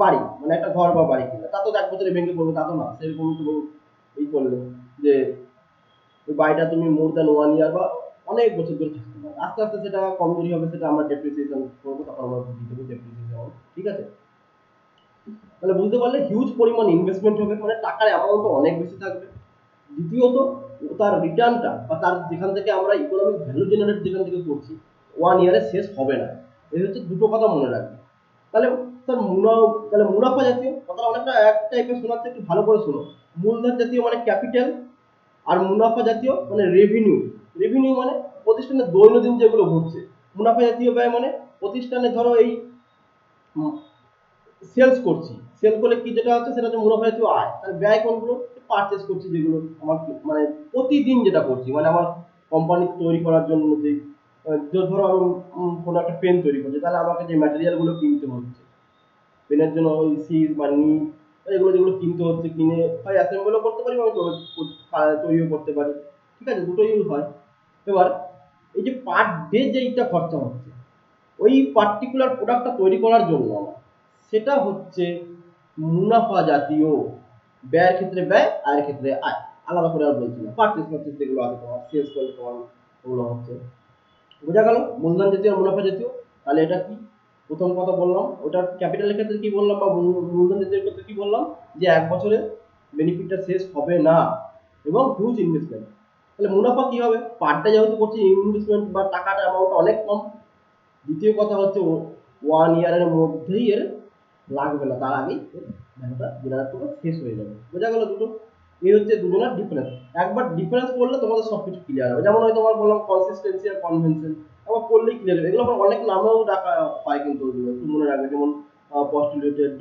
বাড়ি, মানে একটা ঘর বা বাড়ি কিনলে, তা তো 1 বছরে ভেঙে পড়বে, তা তো না। সেরকম তুমি এই করলে যে ওই বাড়িটা তুমি মোর দ্যান 1 ইয়ার বা অনেক বছর ধরে থাকতে পারবে। আস্তে আস্তে সেটা কমজোরি হবে, সেটা আমরা ডেপ্রিসিয়েশন করবো, তখন আমরা বুঝিয়ে দেবো ডেপ্রিসিয়েশন, ঠিক আছে? তাহলে বুঝতে পারলে হিউজ পরিমাণ ইনভেস্টমেন্ট হবে, মানে টাকার অ্যামাউন্ট অনেক বেশি থাকবে। দ্বিতীয়ত, তার রিটার্নটা বা তার যেখান থেকে আমরা ইকোনমিক ভ্যালু জেনারেট যেখান থেকে করছি, 1 ইয়ারে শেষ হবে না। এই হচ্ছে দুটো কথা মনে রাখবে। তাহলে স্যার তাহলে মুনাফা জাতীয় কথাটা অনেকটা এক টাইপের শোনাচ্ছে, একটু ভালো করে শোনো। মূলধন জাতীয় মানে ক্যাপিটাল, আর মুনাফা জাতীয় মানে রেভিনিউ। রেভিনিউ মানে প্রতিষ্ঠানের দৈনন্দিন যেগুলো ঘটছে। মুনাফা জাতীয় ব্যয় মানে প্রতিষ্ঠানে ধরো এই সেলস করছি, সেল করলে কি যেটা হচ্ছে সেটা হচ্ছে মুনাফা জাতীয় আয়। আর ব্যয় কোনগুলো? পারচেস করছি, যেগুলো আমার মানে প্রতিদিন যেটা করছি, মানে আমার কোম্পানি তৈরি করার জন্য যে ধরো আমি কোনো একটা পেন তৈরি করছি, তাহলে আমাকে যে ম্যাটেরিয়াল গুলো কিনতে হচ্ছে পেনের জন্য, ওই সিজ বা নি, এগুলো যেগুলো কিনতে হচ্ছে, কিনে হয় অ্যাসেম্বলও করতে পারি, আমি তৈরিও করতে পারি, ঠিক আছে, দুটোই হয়। এবার এই যে পার ডে যেইটা খরচা হচ্ছে ওই পার্টিকুলার প্রোডাক্টটা তৈরি করার জন্য আমার, সেটা হচ্ছে মুনাফা জাতীয়। ব্যয়ের ক্ষেত্রে ব্যয়, আয়ের ক্ষেত্রে আয়, আলাদা করে আর বলছি না। পার্চেস ফার্চেস যেগুলো আছে তোমার, সেলস করলে তোমার ওগুলো হচ্ছে। বোঝা গেল মূলধন জাতীয় আর মুনাফা জাতীয়। তাহলে এটা কি, প্রথম কথা বললাম ওটা ক্যাপিটালের ক্ষেত্রে কি বললাম, বা মূলধন জাতীয় ক্ষেত্রে কি বললাম, যে 1 বছরে বেনিফিটটা শেষ হবে না এবং হিউজ ইনভেস্টমেন্ট। তাহলে মুনাফা কি হবে, পার্টটা যেহেতু করছি, ইনভেস্টমেন্ট বা টাকাটা অ্যামাউন্ট অনেক কম। দ্বিতীয় কথা হচ্ছে 1 ইয়ারের মধ্যেই এর লাগবে না, তার আগেই ভ্যালুটা জেনারেট করে শেষ হয়ে যাবে। বোঝা গেল দুটো? এই হচ্ছে দুজনের ডিফারেন্স। একবার ডিফারেন্স বললে তোমাদের সবকিছু ক্লিয়ার হবে। যেমন ওই তোমার বললাম কনসিস্টেন্সি আর কনভেনশন, আবার পড়লেই ক্লিয়ার হবে। এগুলো আবার অনেক নামেও ডাকা হয়, কিন্তু ওগুলো একটু মনে রাখবে। যেমন পস্টুলেটেড,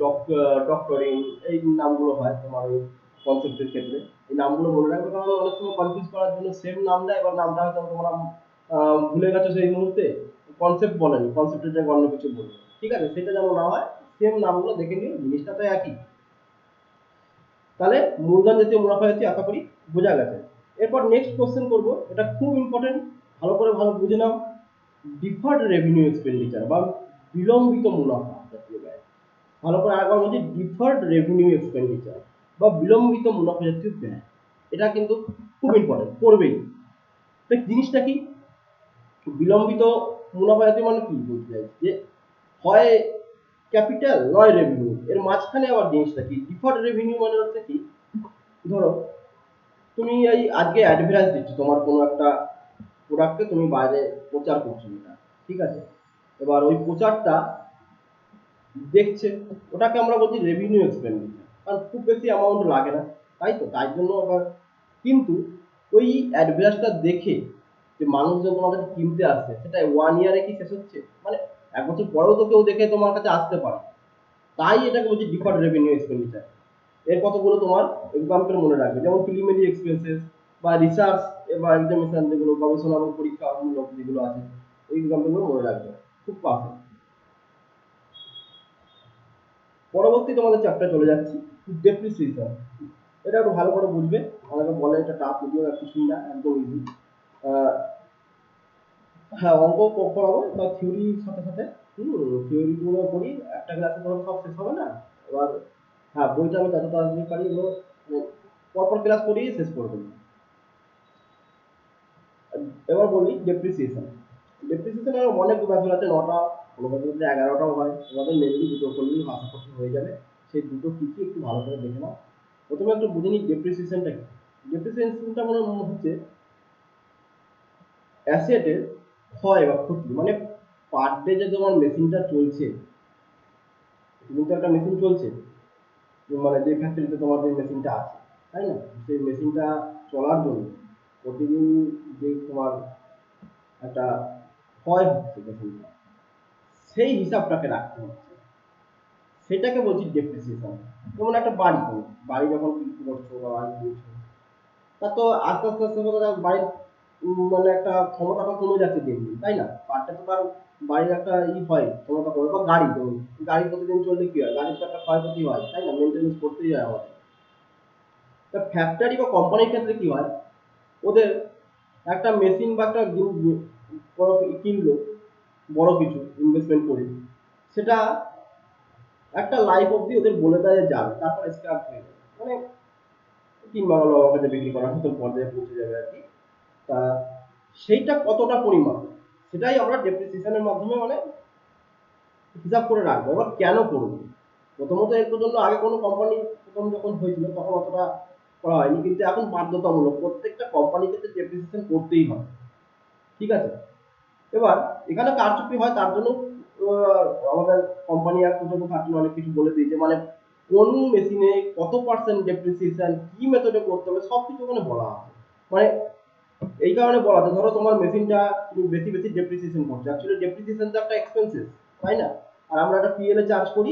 ডক্টরিং, এই নামগুলো হয় তোমার ওই কনসেপ্টের ক্ষেত্রে। এই নামগুলো মনে রাখবে, কারণ অনেক সময় কনফিউজ করার জন্য সেম নাম দেয়, এবার নামটা হয়তো তোমরা ভুলে গেছো সেই মুহূর্তে, কনসেপ্ট বলেনি, কনসেপ্টের জায়গায় অন্য কিছু বলবে, ঠিক আছে? সেটা যেন না হয়, সেম নামগুলো দেখে নিও, জিনিসটা তো একই। তাহলে মূলধন জাতীয়, মুনাফা জাতীয় আশা করি বোঝা গেছে। এরপর নেক্সট কোশ্চেন করব, এটা খুব ইম্পর্টেন্ট, ভালো বুঝে নাও। ডিফার্ড রেভিনিউ এক্সপেন্ডিচার বা বিলম্বিত মুনাফা জাতীয় ব্যয়। ভালো করে আরেকবার বলছি, ডিফার্ড রেভিনিউ এক্সপেন্ডিচার বা বিলম্বিত মুনাফা জাতীয় ব্যয়। এটা কিন্তু খুব ইম্পর্টেন্ট, পড়বেই। তো জিনিসটা কি, বিলম্বিত মুনাফা জাতীয় মানে কি বলতে চাইছি, যে হয় ক্যাপিটাল নয় রেভিনিউ, এর মাঝখানে আবার জিনিসটা কি। ডিফার্ড রেভিনিউ মানে হচ্ছে কি, ধরো তুমি এই আজকে অ্যাডভার্টাইজ দিচ্ছ তোমার কোনো একটা প্রোডাক্টকে, তুমি বাইরে প্রচার করছো এটা, ঠিক আছে? এবার ওই প্রচারটা দেখছে, ওটাকে আমরা বলছি রেভিনিউ এক্সপেন্ডিচার, কারণ খুব বেশি অ্যামাউন্ট লাগে না, তাই তো, তাই জন্য আবার। কিন্তু ওই অ্যাডভার্টাইজটা দেখে যে মানুষজন তোমার কাছে কিনতে আসছে সেটা 1 ইয়ারে কি শেষ হচ্ছে? মানে 1 বছর পরেও তো কেউ দেখে তোমার কাছে আসতে পারে। তাই এটাকে বলছি ডিফার্ড রেভিনিউ এক্সপেন্ডিচার। এর কতগুলো তোমার এক্সাম্পল মনে রাখবে, যেমন প্রিলিমিনারি এক্সপেন্সেস বা রিসার্চ বা এক্সামিনেশন, যেগুলো গবেষণা এবং পরীক্ষামূলক যেগুলো আছে, এই এক্সাম্পলগুলো মনে রাখবে, খুব পারফেক্ট। পরবর্তী তোমাদের চ্যাপ্টার চলে যাচ্ছি, ডেপ্রিসিয়েশন। এটা একটু ভালো করে বুঝবে, অনেকে বলে এটা টাফ, যদিও কিছুই না, একদম ইজি। হ্যাঁ, অঙ্ক পড়াবো বা থিওরির সাথে সাথে। থিওরি গুলো করি, একটা ক্লাসে ধরো সব শেষ হবে না। এবার হ্যাঁ, বইটা আমি যত তাড়াতাড়ি পারি এগুলো মানে পরপর ক্লাস করিয়ে শেষ করে দেবো। এবার বলি ডেপ্রিসিয়েশন। ডেপ্রিসিয়েশনের অনেক মেথড আছে, 9টা, কোনো মেথডে 11টাও হয়। তোমাদের মেনলি দুটো করলেই আশা করছি হয়ে যাবে। সেই দুটো কি কি একটু ভালো করে দেখে নাও। প্রথমে একটু বুঝে নিই ডেপ্রিসিয়েশনটা কি। ডেপ্রিসিয়েশনটা মনে হচ্ছে অ্যাসেটের ক্ষয় বা ক্ষতি, মানে পার ডে যে তোমার মেশিনটা চলছে, কিন্তু একটা মেশিন চলছে, মানে যে ফ্যাক্টরিতে তোমার যে মেশিনটা আছে, তাই না, সেই মেশিনটা চলার জন্য প্রতিদিন যে তোমার একটা ক্ষয় হচ্ছে মেশিনটা, সেই হিসাবটাকে রাখতে হচ্ছে, সেটাকে বলছি ডেপ্রিসিয়েশন। যেমন একটা বাড়ি, তুমি বাড়ি যখন বিক্রি করছো বা বাড়ি কিনছো, তা তো আস্তে আস্তে আস্তে করে তার বাড়ির মানে একটা ক্ষমতাটা কমে যাচ্ছে দিন দিন, তাই না? পার্টটা তো তার বাড়ির একটা হয়, ক্ষমতা কমে। বা গাড়ি, তুমি গাড়ি প্রতিদিন চললে কি হয়, গাড়ির তো একটা ক্ষয়ক্ষতি হয়, তাই না? মেনটেন্স করতেই হয় আমাদের। তা ফ্যাক্টরি বা কোম্পানির ক্ষেত্রে কি হয়, ওদের একটা মেশিন বা একটা কিনলো বড় কিছু ইনভেস্টমেন্ট করে, সেটা একটা লাইফ অবধি ওদের বলে দেয় যে যাবে, তারপর স্ক্র্যাপ হয়ে যাবে, মানে 3 বা আমার কাছে বিক্রি করার মতো পর্যায়ে পৌঁছে যাবে আর কি। তা সেইটা কতটা পরিমাণ, সেটাই আমরা ডেপ্রিসিয়েশনের মাধ্যমে মানে হিসাব করে রাখবো। এবার কেন করবো, প্রথমত এর জন্য আগে কোনো কোম্পানি প্রথম যখন হয়েছিল তখন অতটা করা হয়নি, কিন্তু এখন বাধ্যতামূলক, প্রত্যেকটা কোম্পানিকে ডেপ্রিসিয়েশন করতেই হয়, ঠিক আছে? এবার এখানে কারচুপি হয়, তার জন্য আমাদের কোম্পানি আর 2013 অনেক কিছু বলে দিয়েছে, মানে কোন মেশিনে কত পার্সেন্ট ডেপ্রিসিয়েশন, কি মেথডে করতে হবে, সবকিছু ওখানে বলা আছে। মানে এই কারণে বলা আছে, ধরো তোমার মেশিনটা তুমি বেশি বেশি ডেপ্রিসিয়েশন করছো, অ্যাকচুয়ালি ডেপ্রিসিয়েশন তো একটা এক্সপেন্সেস, তাই না? আর আমরা একটা পিএল এ চার্জ করি,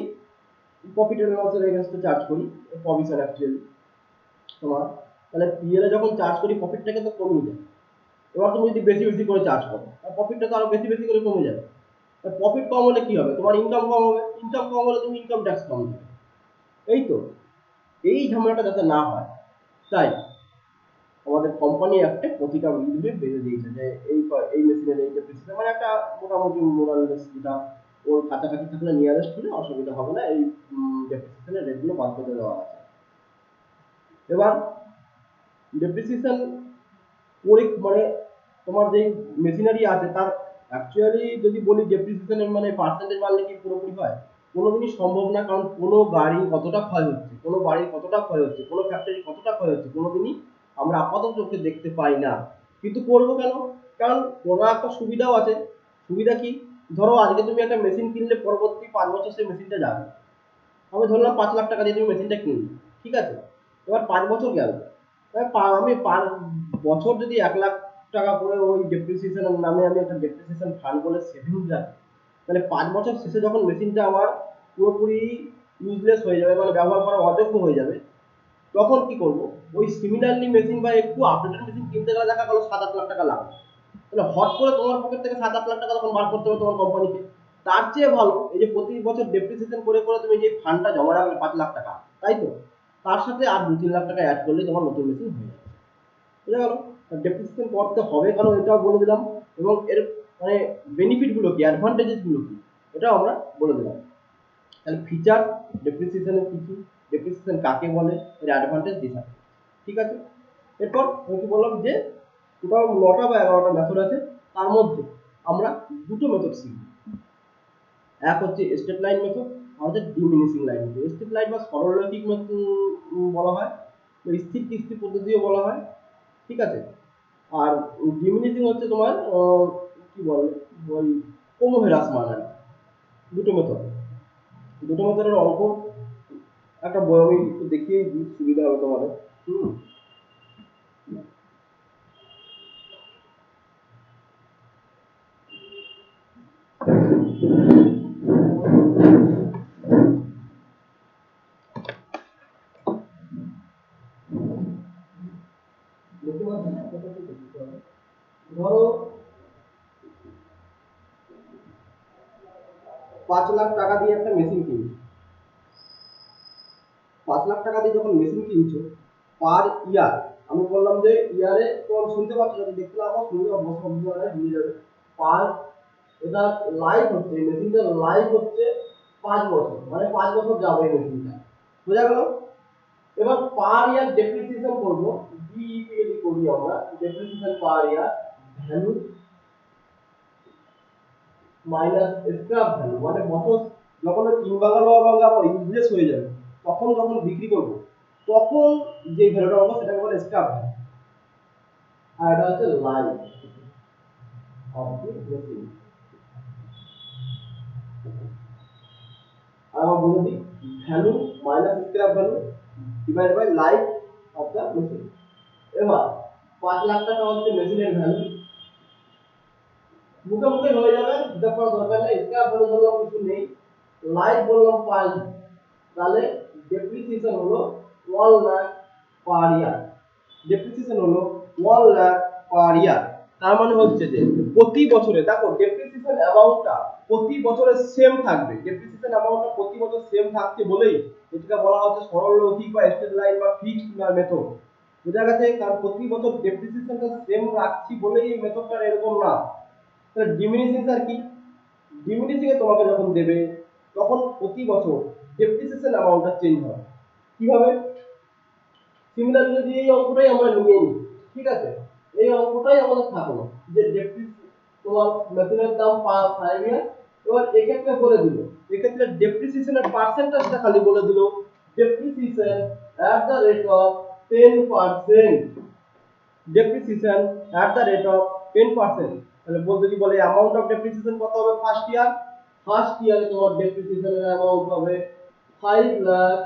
প্রফিট এন্ড লসের এগেইনস্টে চার্জ করি, প্রভিশন অ্যাকচুয়ালি তোমার। তাহলে পিএল এ যখন চার্জ করি, প্রফিটটাকে তো কমিয়ে দেয়। এবার তুমি যদি বেশি বেশি করে চার্জ করো, প্রফিটটা তো আরো বেশি বেশি করে কমে যাবে। প্রফিট কম হলে কি হবে, তোমার ইনকাম কম হবে, ইনকাম কম হলে তুমি ইনকাম ট্যাক্স কম দেবে। এই তো, এই ঝামেলাটা যাতে না হয়, তাই আমাদের কোম্পানি একটা প্রতিটা ইউনিটে বেঁধে দিয়েছে যে এই মেশিনের এই ডেপ্রিসিয়েশন, মানে একটা মোটামুটি মোরাললেস, যেটা ওর কাছাকাছি থাকলে নিয়ারেস্ট হলে অসুবিধা হবে না, এই ডেপ্রিসিয়েশনের রেটগুলো বাদ করে দেওয়া আছে। এবার ডেপ্রিসিয়েশন করে মানে তোমার যে মেশিনারি আছে তার অ্যাকচুয়ালি যদি বলি ডেপ্রিসিয়েশনের মানে পার্সেন্টেজ মানলে কি পুরোপুরি হয়, কোনোদিনই সম্ভব না। কারণ কোনো গাড়ি কতটা ক্ষয় হচ্ছে, কোনো বাড়ির কতটা ক্ষয় হচ্ছে, কোনো ফ্যাক্টরি কতটা ক্ষয় হচ্ছে, কোনোদিনই আমরা আপাতত চোখে দেখতে পাই না। কিন্তু করবো কেন, কারণ কোনো একটা সুবিধাও আছে। সুবিধা কি, ধরো আজকে তুমি একটা মেশিন কিনলে পরবর্তী 5 বছর সেই মেশিনটা যাবে। আমি ধরলাম 5 লাখ টাকা দিয়ে তুমি মেশিনটা কিনলে, ঠিক আছে? এবার 5 বছর গেল, আমি পার বছর যদি 1 লাখ টাকা করে ওই ডেপ্রিসিয়েশনের নামে আমি একটা ডেপ্রিসিয়েশন ফান্ড বলে সেভিংস রাখি, তাহলে 5 বছর শেষে যখন মেশিনটা আমার পুরোপুরি ইউজলেস হয়ে যাবে, মানে ব্যবহার করা অযোগ্য হয়ে যাবে, তখন কি করব, ওই সিমিলারলি মেশিন বা একটু আপডেটেড মেশিন কিনতে গেলে দেখা গেল 7-8 লাখ টাকা লাগবে। তাহলে হট করে তোমার পকেট থেকে 7-8 লাখ টাকা তখন বার করতে হবে তোমার কোম্পানিকে। তার চেয়ে ভালো এই যে প্রতি বছর ডেপ্রিসিয়েশন করে করে তুমি যে ফান্ডটা জমা রাখলে 5 লাখ টাকা, তাই তো, তার সাথে আর 2-3 লাখ টাকা অ্যাড করলে তোমার নতুন মেশিন হয়ে যাবে। বুঝা গেল? ডেপ্রিসিয়েশন করতে হবে কারণ এটাও বলে দিলাম, এবং এর মানে বেনিফিট গুলো কি, অ্যাডভান্টেজেস গুলো কি, এটাও আমরা বলে দিলাম। তাহলে ফিচার ডেপ্রিসিয়েশনের কি কি, ডেপ্রিসিয়েশন কাকে বলে, এর অ্যাডভান্টেজ ডিসঅ্যাডভান্টেজ, ঠিক আছে? এরপর আমি কি বললাম যে টোটাল 9টা বা 11টা মেথড আছে, তার মধ্যে আমরা দুটো মেথড শিখব। এক হচ্ছে স্টেপ লাইন মেথড, আর হচ্ছে diminishing line method. Step line বা সরলরৈখিক বলা হয়, স্থির কিস্তি পদ্ধতিও বলা হয়, ঠিক আছে? আর ডিমিনিশিং হচ্ছে তোমার কি বলে, ওই ক্রমহ্রাসমান আর কি। দুটো মেথড, দুটো মেথডের অঙ্ক একটা বই আমি একটু দেখিয়ে দিই, সুবিধা হবে তোমাদের। ধরো 5 লাখ টাকা দিয়ে একটা মেশিন কিনছো, 5 লাখ টাকা দিয়ে যখন মেশিন কিনছো, পার ইয়ার, আমি বললাম যে ইয়ারে তোমার শুনতে পাচ্ছ, যদি দেখতে না পাও শুনতে পাবো, শব্দ ভুলে যাবে। পার, এটা লাইফ হচ্ছে, এই মেশিনটার লাইফ হচ্ছে 5 বছর, মানে 5 বছর যাবে এই মেশিনটা, বোঝা গেল? এবার পার ইয়ার ডেপ্রিসিয়েশন করব, ডিইপিএডি করি আমরা, ডেপ্রিসিয়েশন পার ইয়ার ভ্যালু মাইনাস স্ক্র্যাপ ভ্যালু, মানে বছর যখন তিন বাগানো এবং আবার ইউজলেস হয়ে যাবে, তখন যখন বিক্রি করব, তখন যে ভ্যালুটা পাবো সেটাকে বলে স্ক্র্যাপ ভ্যালু। আর এটা হচ্ছে লাইফ অফ দি মেশিন। আর আমরা বলে দিই value minus scrap value divide by life of the machine. এবার 5 লাখ টাকা হচ্ছে মেশিনের ভ্যালু, মুখে মুখে হয়ে যাবে, হিসাব করার দরকার নেই। স্ক্র্যাপ ভ্যালু ধরলাম কিছু নেই, লাইফ বললাম 5, তাহলে ডেপ্রিসিয়েশন হলো 1 লাখ পার ইয়ার। ডেপ্রিসিয়েশন হলো 1 লাখ পার ইয়ার। তার মানে হচ্ছে যে প্রতি বছরে, দেখো ডেপ্রিসিয়েশন অ্যামাউন্টটা প্রতি বছরে সেম থাকবে, ডেপ্রিসিয়েশন অ্যামাউন্টটা প্রতি বছর সেম থাকছে বলেই এটাকে বলা হচ্ছে সরলরৈখিক বা স্ট্রেট লাইন বা ফিক্সড মেথড। বোঝা গেছে? কারণ প্রতি বছর ডেপ্রিসিয়েশনটা সেম রাখছি বলেই এই মেথডটা এরকম না। তাহলে ডিমিনিশিং স্যার কি? ডিমিনিশিং এ তোমাকে যখন দেবে তখন প্রতি বছর ডেপ্রিসিয়েশন অ্যামাউন্টটা চেঞ্জ হবে। কিভাবে? সিমিলারলি যদি এই অঙ্কটাই আমরা নিয়ে নিই, ঠিক আছে, এই অঙ্কটাই আমাদের থাকলো যে তোমার মেশিনের দাম 5 ইয়ার, এবার এক্ষেত্রে বলে দিল, এক্ষেত্রে ডেপ্রিসিয়েশনের পার্সেন্টেজটা খালি বলে দিল, depreciation at the rate of 10%, depreciation at the rate of 10%। তাহলে বলতে কি বলে অ্যামাউন্ট অফ ডেপ্রিসিয়েশন কত হবে ফার্স্ট ইয়ার? ফার্স্ট ইয়ারে তোমার ডেপ্রিসিয়েশনের অ্যামাউন্ট হবে 5 লাখ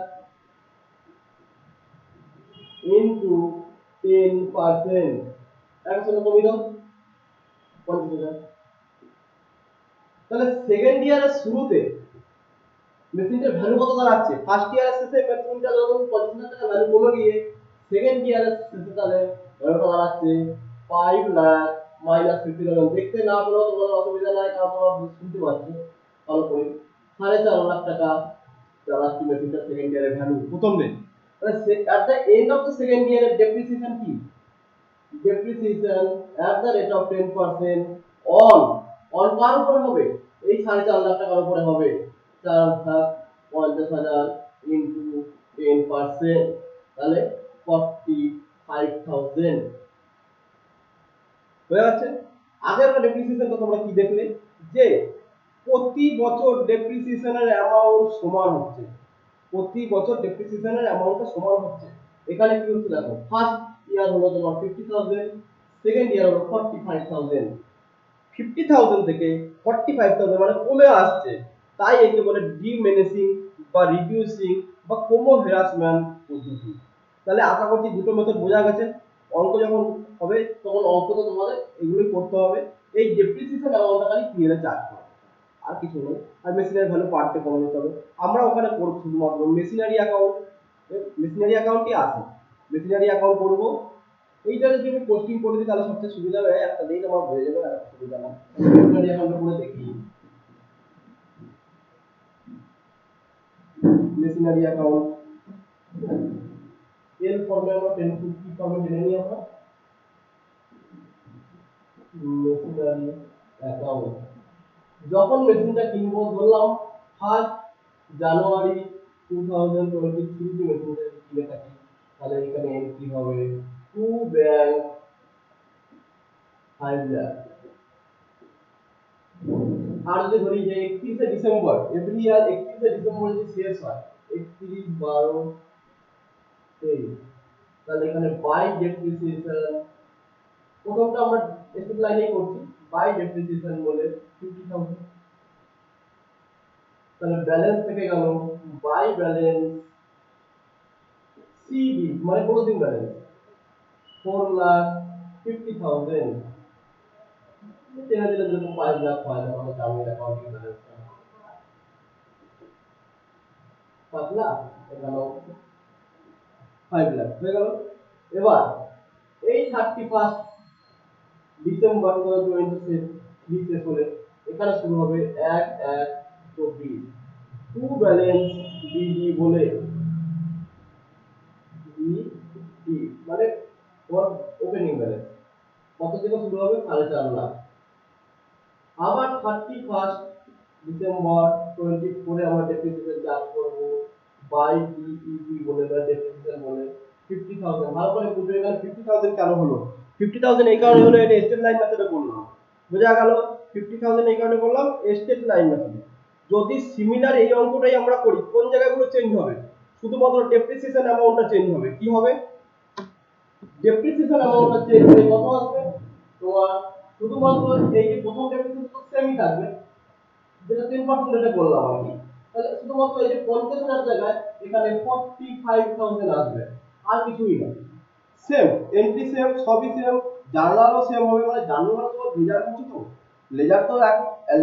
into 10%, একশো কমে দাও 50,000। তাহলে সেকেন্ড ইয়ারের শুরুতে মেশিনটার ভ্যালু কত দাঁড়াচ্ছে? ফার্স্ট ইয়ারের শেষে মেশিনটা যখন 50,000 টাকা ভ্যালু কমে গিয়ে সেকেন্ড ইয়ারের শেষে তাহলে ভ্যালুটা দাঁড়াচ্ছে 5 লাখ মাইনাস 50,000। দেখতে না পেলেও তোমাদের অসুবিধা নাই, কারণ তোমরা শুনতে পাচ্ছ ভালো করে। 4.5 লাখ টাকা দাঁড়াচ্ছে মেশিনটার সেকেন্ড ইয়ারের ভ্যালু প্রথম দিন। তাহলে at the end of the second year এর ডেপ্রিসিয়েশন কি? depreciation at the rate of 10% on কার উপরে হবে? এই 4.5 লাখ টাকার উপরে হবে। 4,50,000 into 10%, তাহলে 45,000 হয়ে যাচ্ছে। আগের ডেপ্রিসিয়েশনটা তোমরা কি দেখলে যে প্রতি বছর ডেপ্রিসিয়েশনের অ্যামাউন্ট সমান হচ্ছে, প্রতি বছর ডেপ্রিসিয়েশনের অ্যামাউন্টটা সমান হচ্ছে। এখানে কি হচ্ছে দেখো, ফার্স্ট ইয়ার হলো তোমার 50,000, সেকেন্ড ইয়ার হলো 45,000। 50,000 থেকে 45,000 মানে কমে আসছে, তাই একে বলে ডিমিনিশিং বা রিডিউসিং বা কমো হ্রাসমান পদ্ধতি। তাহলে আশা করছি দুটো মেথড বোঝা গেছে। অঙ্ক যখন হবে তখন অঙ্ক তো তোমাদের এগুলোই করতে হবে। এই ডেপ্রিসিয়েশন অ্যামাউন্টটা খালি পিএল এ চার্জ করবে, আর কিছু নেই। আর মেশিনের ভ্যালু পার ডে কমানো হবে। আমরা ওখানে করব শুধুমাত্র মেশিনারি অ্যাকাউন্ট, মেশিনারি অ্যাকাউন্টই আছে, মেশিনারি অ্যাকাউন্ট করব। এইটা যদি আমি পোস্টিং করে দিই তাহলে সবচেয়ে সুবিধা হবে, একটা দিন আমার হয়ে যাবে, আর সুবিধা না। মেশিনারি অ্যাকাউন্টে করে দেখি, মেশিনারি অ্যাকাউন্ট এল ফর্মে আমরা 1050 ফর্মে জেনে নিই আমরা মেশিনারি অ্যাকাউন্ট। যখন মেশিনটা কিনবো ধরলাম 1 জানুয়ারি 2023 তে মেশিনটা কিনে থাকি, তাহলে এখানে এন্ট্রি হবে টু ব্যাংক 5 লাখ। আর যদি ধরি যে 31 ডিসেম্বর এভরি ইয়ার 31 ডিসেম্বর যদি শেষ হয় 31/12/23, তাহলে এখানে বাই ডেপ্রিসিয়েশন, প্রথমটা আমরা স্টেপ লাইনেই করছি, বাই ডেপ্রিসিয়েশন বলে 50,000। তাহলে ব্যালেন্স থেকে গেল বাই ব্যালেন্স সিবি মানে ক্লোজিং ব্যালেন্স 4,50,000। টেনে দিলে যেরকম 5 লাখ হয় তাহলে টার্মিনাল অ্যাকাউন্টিং ব্যালেন্স 5 লাখ এখানে 5 লাখ হয়ে গেল। এবার এই 31 ডিসেম্বর 2026 শেষ হলে এখানে শুরু হবে 1/1/24 টু ব্যালেন্স বিডি বলে বিডি মানে ফর ওপেনিং ব্যালেন্স কত থেকে শুরু হবে 4.5 লাখ। আবার 31 ডিসেম্বর 24 এ আমরা ডেপ্রিসিয়েশন চার্জ করব বাই ডিইপি বলে বা ডেপ্রিসিয়েশন বলে 50,000। ভালো করে বুঝবে এখানে 50,000 কেন হলো। 50,000 এই কারণে হলো, এটা স্টেট লাইন মেথডে বললাম, বোঝা গেল। 50,000 এই কারণে বললাম স্টেট লাইন মেথডে। যদি সিমিলার এই অঙ্কটাই আমরা করি, কোন জায়গাগুলো চেঞ্জ হবে? শুধুমাত্র ডেপ্রিসিয়েশন অ্যামাউন্টটা চেঞ্জ হবে। কি হবে? ডেপ্রিসিয়েশন অ্যামাউন্টটা চেঞ্জ হয়ে কত আসবে তোমার? শুধুমাত্র এই যে প্রথম ডেপ্রিসিয়েশন তো সেমই থাকবে, যেটা 10% রেটে বললাম আমি। তাহলে শুধুমাত্র এই যে 50,000 জায়গায় এখানে 45,000 আসবে, আর কিছুই না। সেম এন্ট্রি সেম, সবই সেম, জার্নালও সেম হবে। মানে জার্নাল তো লেজার কিছু তো, লেজার তো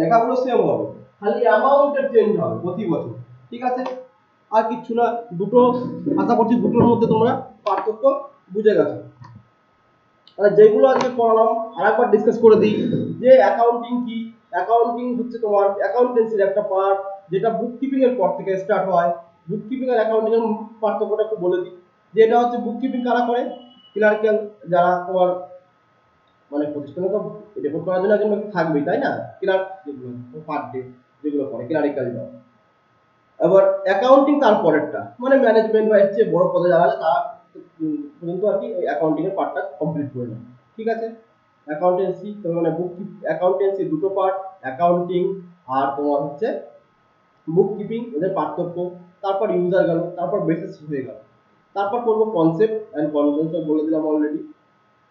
লেখাগুলো সেম হবে, খালি অ্যামাউন্টের চেঞ্জ হবে প্রতি বছর। ঠিক আছে, আর কিছু না। দুটো আশা করছি দুটোর মধ্যে তোমরা পার্থক্য বুঝে গেছো। যেগুলো আজকে পড়ালাম আরেকবার ডিসকাস করে দিই যে অ্যাকাউন্টিং কি। অ্যাকাউন্টিং হচ্ছে তোমার অ্যাকাউন্টেন্সির একটা পার্ট, যেটা বুক কিপিং এর পর থেকে স্টার্ট হয়। বুক কিপিং আর অ্যাকাউন্টিং এর পার্থক্যটা একটু বলে দিই। যেটা হচ্ছে বুক কিপিং কারা করে? ক্লার্কিয়াল, যারা তোমার মানে প্রতিষ্ঠানে তো রিপোর্ট করার জন্য একজন ব্যক্তি থাকবেই, তাই না? ক্লার্ক যেগুলো পার ডে যেগুলো করে ক্লারিক্যাল জব। আবার অ্যাকাউন্টিং তারপরেরটা, মানে ম্যানেজমেন্ট বা এর চেয়ে বড় পদে যারা আছে তারা পর্যন্ত আর কি অ্যাকাউন্টিং এর পার্টটা কমপ্লিট করে নেয়। ঠিক আছে, অ্যাকাউন্টেন্সি মানে বুক অ্যাকাউন্টেন্সি দুটো পার্ট, অ্যাকাউন্টিং আর তোমার হচ্ছে বুক কিপিং, এদের পার্থক্য। তারপর ইউজার গেল, তারপর বেসিস হয়ে গেল, তারপর করবো কনসেপ্ট এন্ড কনভেনশন বলে দিলাম অলরেডি।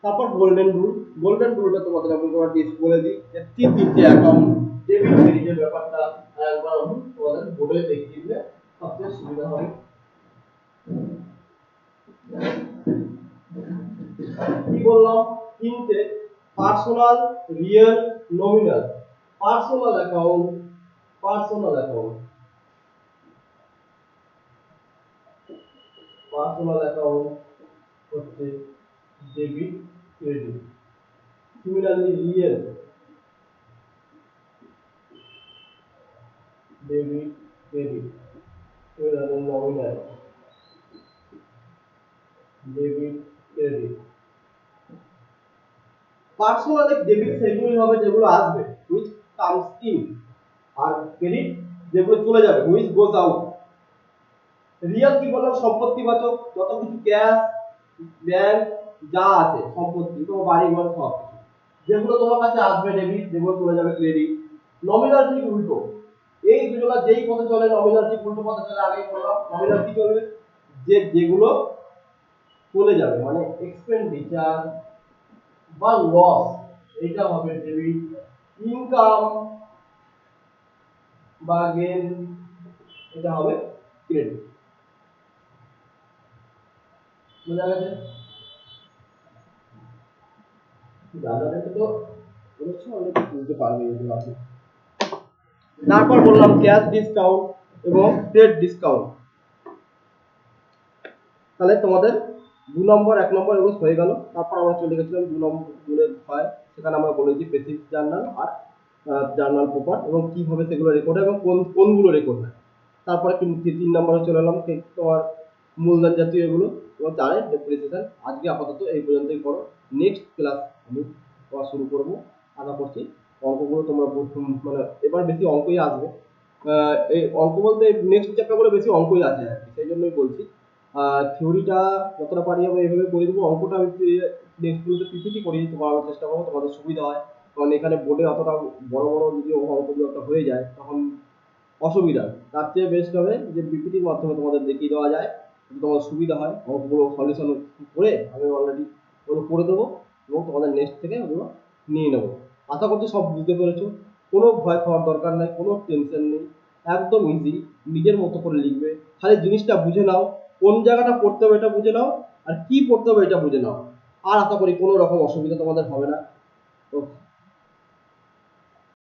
তারপর গোল্ডেন রুল। গোল্ডেন রুলটা তোমাদের আমি তোমার টেস্ট বলে দিই যে তিনটে অ্যাকাউন্ট ডেবিট ক্রেডিটের ব্যাপারটা একবার আমি তোমাদের বোর্ডে দেখিয়ে দিলে সবচেয়ে সুবিধা হবে। কি বললাম? তিনটে: personal, real, nominal. Personal account, personal account, personal account হচ্ছে debit credit. Similarly real, debit credit. Similarly nominal, debit credit. Personal debit সেগুলোই হবে যেগুলো আসবে, which comes in, আর ক্রেডিট যেগুলো চলে যাবে, which goes out। রিয়েল কি বললাম? সম্পত্তিবাচক, যত কিছু ক্যাশ, ব্যাংক যা আছে সম্পত্তি, তোমার বাড়ি ঘর সব কিছু, যেগুলো তোমার কাছে আসবে ডেবিট, যেগুলো চলে যাবে ক্রেডিট। নমিনাল ঠিক উল্টো, এই দুজনা যেই পথে চলে নমিনাল ঠিক উল্টো পথে চলে। আগেই বললাম নমিনাল কি চলবে? যে যেগুলো চলে যাবে মানে এক্সপেন্ডিচার বা লস, এটা হবে ডেবিট। ইনকাম বা গেইন, এটা হবে ক্রেডিট। বুঝা গেছে? জানালে তো অবশ্যই অনেক বুঝতে পারবে এগুলো আপনি। তারপর বললাম ক্যাশ ডিসকাউন্ট এবং ট্রেড ডিসকাউন্ট। তাহলে তোমাদের 2 নম্বর 1 নম্বর এগুলো হয়ে গেল। তারপর আমরা চলে গেছিলাম 2 নম্বর জুনের হয়, সেখানে আমরা বলেছি বেসিক জার্নাল আর জার্নাল পেপার এবং কিভাবে সেগুলো রেকর্ড হয় এবং কোনগুলো রেকর্ড হয়। তারপরে 3 নম্বরে চলে এলাম তোমার মূলধন জাতীয় এগুলো এবং তার ডেপ্রিসিয়েশন। আজকে আপাতত এই পর্যন্তই করো। নেক্সট ক্লাস আমি শুরু করব। আশা করছি অঙ্কগুলো তোমরা মানে এবার বেশি অঙ্কই আসবে। এই অঙ্ক বলতে নেক্সট চ্যাপ্টারগুলো বেশি অঙ্কই আছে আর কি, সেই জন্যই বলছি। থিওরিটা যতটা পারি আমি এইভাবে করে দেবো, অঙ্কটা আমি নেক্সট গুলোতে পিপিটি করিয়ে করার চেষ্টা করবো, তোমাদের সুবিধা হয়। কারণ এখানে বোর্ডে অতটা বড় বড় যদি অঙ্ক যদি একটা হয়ে যায় তখন অসুবিধা। তার চেয়ে বেস্ট হবে যে পিপিটির মাধ্যমে তোমাদের দেখিয়ে দেওয়া যায়, তোমাদের সুবিধা হয়। অঙ্কগুলো সলিউশন করে আমি অলরেডি ওগুলো করে দেবো এবং তোমাদের নেক্সট থেকে ওগুলো নিয়ে নেবো। আশা করছি সব বুঝতে পেরেছো। কোনো ভয় খাওয়ার দরকার নেই, কোনো টেনশন নেই, একদম ইজি। নিজের মতো করে লিখবে, খালি জিনিসটা বুঝে নাও, কোন জায়গাটা পড়তে হবে এটা বুঝে নাও, আর কি পড়তে হবে এটা বুঝে নাও। আর আশা করি কোনো রকম অসুবিধা তোমাদের হবে না। তো